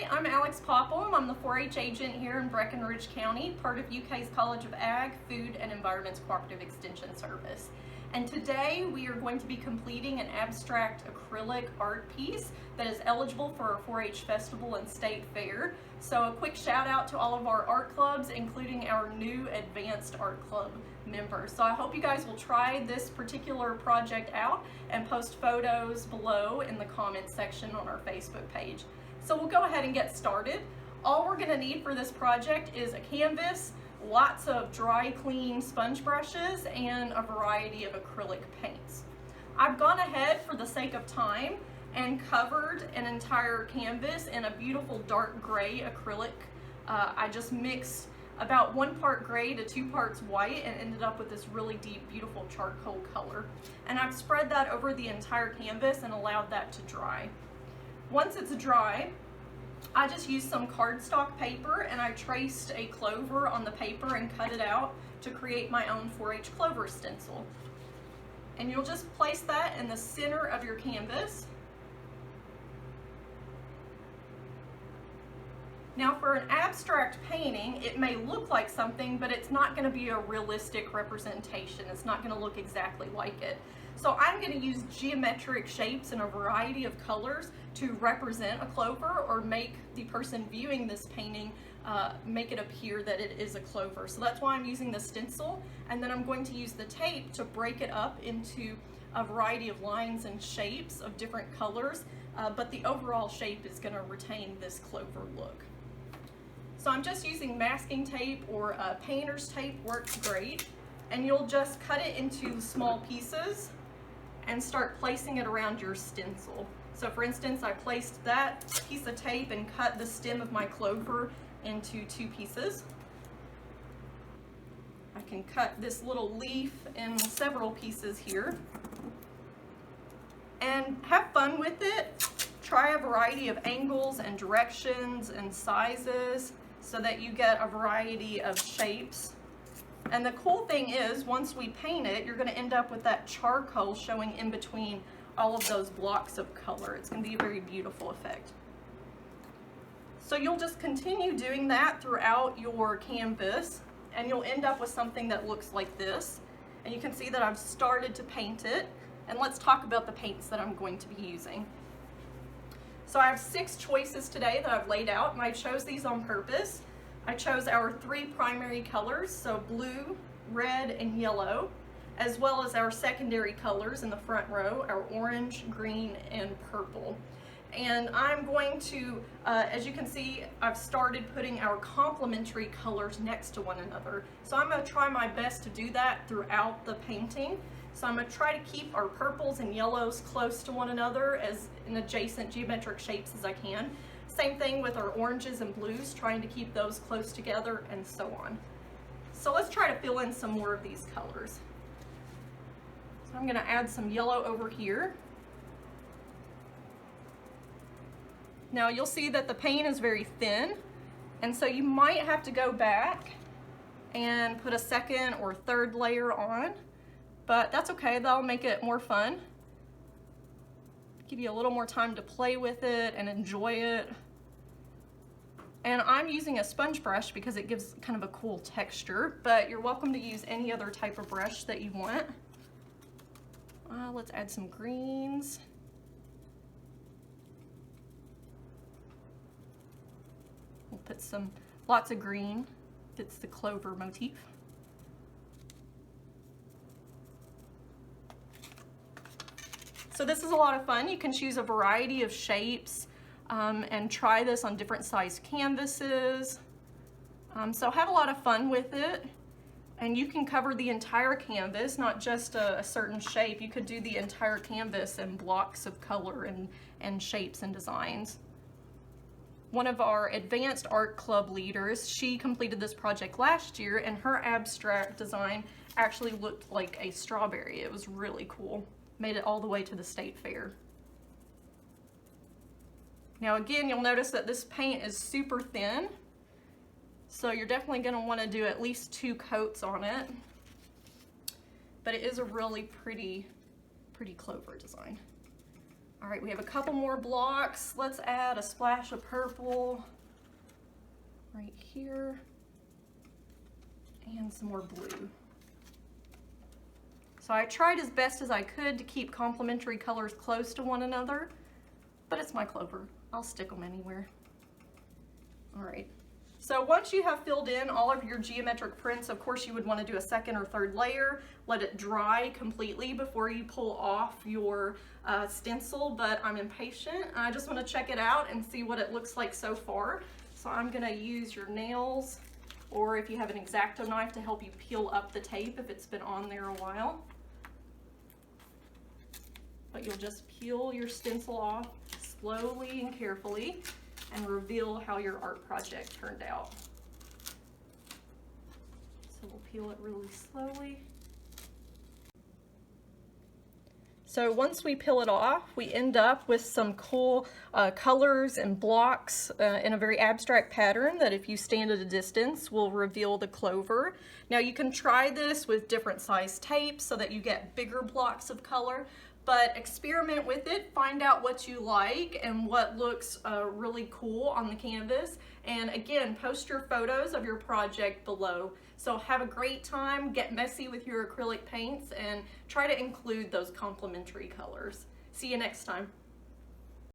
Hi, I'm Alex Popham. I'm the 4-H agent here in Breckinridge County, part of UK's College of Ag, Food and Environment's Cooperative Extension Service. And today we are going to be completing an abstract acrylic art piece that is eligible for our 4-H festival and state fair. So a quick shout out to all of our art clubs, including our new advanced art club members. So I hope you guys will try this particular project out and post photos below in the comments section on our Facebook page. So we'll go ahead and get started. All we're gonna need for this project is a canvas, lots of dry clean sponge brushes, and a variety of acrylic paints. I've gone ahead for the sake of time and covered an entire canvas in a beautiful dark gray acrylic. I just mixed about 1 part gray to 2 parts white and ended up with this really deep, beautiful charcoal color. And I've spread that over the entire canvas and allowed that to dry. Once it's dry, I just used some cardstock paper and I traced a clover on the paper and cut it out to create my own 4-H clover stencil. And you'll just place that in the center of your canvas. Now for an abstract painting, it may look like something, but it's not going to be a realistic representation. It's not going to look exactly like it. So I'm going to use geometric shapes in a variety of colors to represent a clover or make the person viewing this painting make it appear that it is a clover. So that's why I'm using the stencil, and then I'm going to use the tape to break it up into a variety of lines and shapes of different colors, but the overall shape is going to retain this clover look. So I'm just using masking tape or painter's tape, works great, and you'll just cut it into small pieces and start placing it around your stencil. So for instance, I placed that piece of tape and cut the stem of my clover into 2 pieces. I can cut this little leaf in several pieces here. And have fun with it. Try a variety of angles and directions and sizes so that you get a variety of shapes. And the cool thing is, once we paint it, you're going to end up with that charcoal showing in between all of those blocks of color. It's going to be a very beautiful effect. So you'll just continue doing that throughout your canvas, and you'll end up with something that looks like this. And you can see that I've started to paint it. And let's talk about the paints that I'm going to be using. So I have 6 choices today that I've laid out, and I chose these on purpose. I chose our 3 primary colors, so blue, red, and yellow, as well as our secondary colors in the front row, our orange, green, and purple. And I'm going to, as you can see, I've started putting our complementary colors next to one another. So I'm going to try my best to do that throughout the painting. So I'm going to try to keep our purples and yellows close to one another as in adjacent geometric shapes as I can. Same thing with our oranges and blues, trying to keep those close together, and so on. So let's try to fill in some more of these colors. So I'm going to add some yellow over here. Now you'll see that the paint is very thin, and so you might have to go back and put a second or third layer on, but that's okay, that'll make it more fun. Give you a little more time to play with it and enjoy it. And I'm using a sponge brush because it gives kind of a cool texture, but you're welcome to use any other type of brush that you want. Let's add some greens. We'll put lots of green, fits the clover motif. So this is a lot of fun. You can choose a variety of shapes and try this on different size canvases. So have a lot of fun with it. And you can cover the entire canvas, not just a certain shape. You could do the entire canvas in blocks of color and shapes and designs. One of our advanced art club leaders, she completed this project last year, and her abstract design actually looked like a strawberry. It was really cool. Made it all the way to the state fair. Now again, you'll notice that this paint is super thin, so you're definitely going to want to do at least 2 coats on it. But it is a really pretty clover design. All right, we have a couple more blocks. Let's add a splash of purple right here and some more blue. So I tried as best as I could to keep complementary colors close to one another, but it's my Clover. I'll stick them anywhere. All right. So once you have filled in all of your geometric prints, of course you would want to do a second or third layer, let it dry completely before you pull off your stencil, but I'm impatient. I just want to check it out and see what it looks like so far. So I'm going to use your nails, or if you have an X-Acto knife, to help you peel up the tape if it's been on there a while. But you'll just peel your stencil off slowly and carefully and reveal how your art project turned out. So we'll peel it really slowly. So once we peel it off, we end up with some cool colors and blocks in a very abstract pattern that, if you stand at a distance, will reveal the Clover. Now you can try this with different size tapes so that you get bigger blocks of color, but experiment with it, find out what you like and what looks really cool on the canvas. And again, post your photos of your project below. So have a great time, get messy with your acrylic paints, and try to include those complementary colors. See you next time.